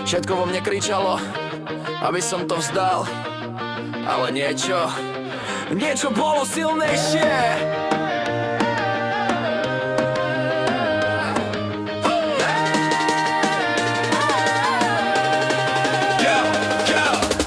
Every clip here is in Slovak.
Všetko vo mne kričalo, aby som to vzdal, ale niečo bolo silnejšie.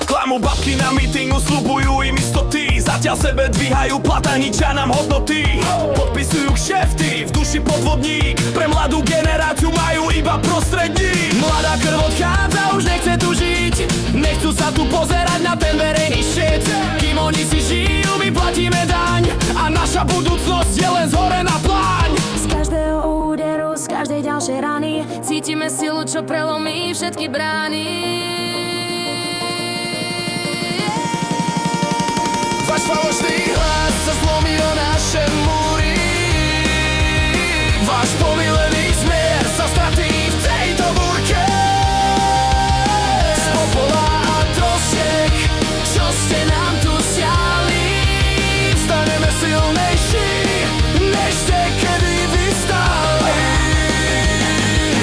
Klamú babky na mítingu, sľubujú im istoty, zatiaľ sebe dvíhajú plata, ničia nám hodnoty. Podpisujú kšefty, v duši podvodník, pre mladú generáciu majú iba prostredník. Mladá krv odchádza, už nechce tu žiť, nechcú sa tu pozerať na ten verejný shit. Kým oni si žijú, my platíme daň a naša budúcnosť je len zhorená pláň. Z každého úderu, z každej ďalšej rany cítime silu, čo prelomí všetky brány. Váš falošný hlas sa zlomí o naše múry. Váš pomilený smier sa stratí v tejto búrke. Z popola a trosiek, čo ste nám tu siali, vstaneme silnejší, než ste kedy vystali.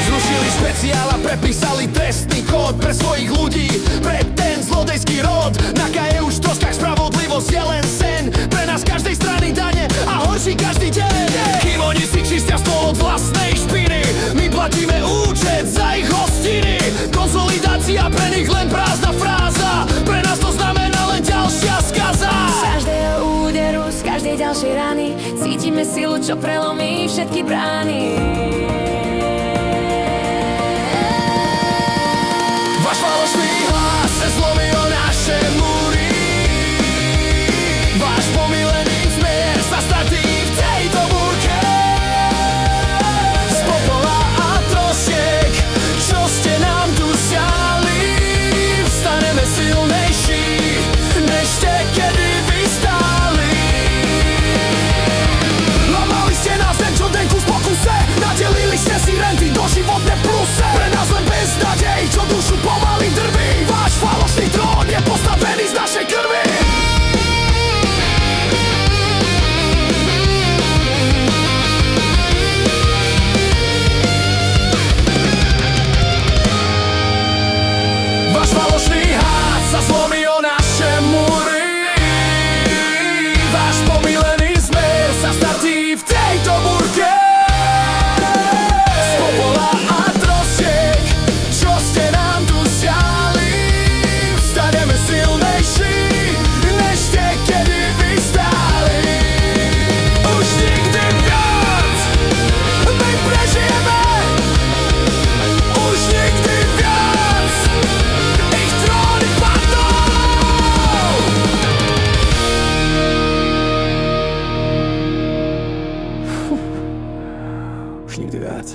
Zrušili špeciál a prepísali trestný kód pre svojich ľudí, pre ten zlodejský rod. Na KE už troskách spravodlivosť je len sen, pre nás každej strany dane a horší každý deň. Kým oni si čistia stôl od vlastnej špiny, my platíme účet za ich hostiny. Konsolidácia pre nich len prázdna fráza, pre nás to znamená len ďalšia skaza. Z každého úderu, z každej ďalšej rany cítime silu, čo prelomí všetky brány. Váš falošný hlas sa zlomí o naše múry. Váš pomilený smier sa stratí v tejto búrke. Z popola a trosiek, čo ste nám tu siali, vstaneme silnejší, než ste kedy vystali. Lamali ste nás den čo denku v pokuse, nadelili ste si renty do životné pluse. Pre nás len beznadej, čo dušu pomaly drví. Váš falošný trón je postavený z našej krvi. Váš falošný hád sa zlomí o naše múry. Váš pomilený smer sa stratí v tejto búrke. Z popola a trosiek, čo ste nám tu siali, vstaneme silnejší, než ste kedy vystali. Už nikdy viac neprežijeme, už nikdy viac ich tróny padnú. Už nikdy viac.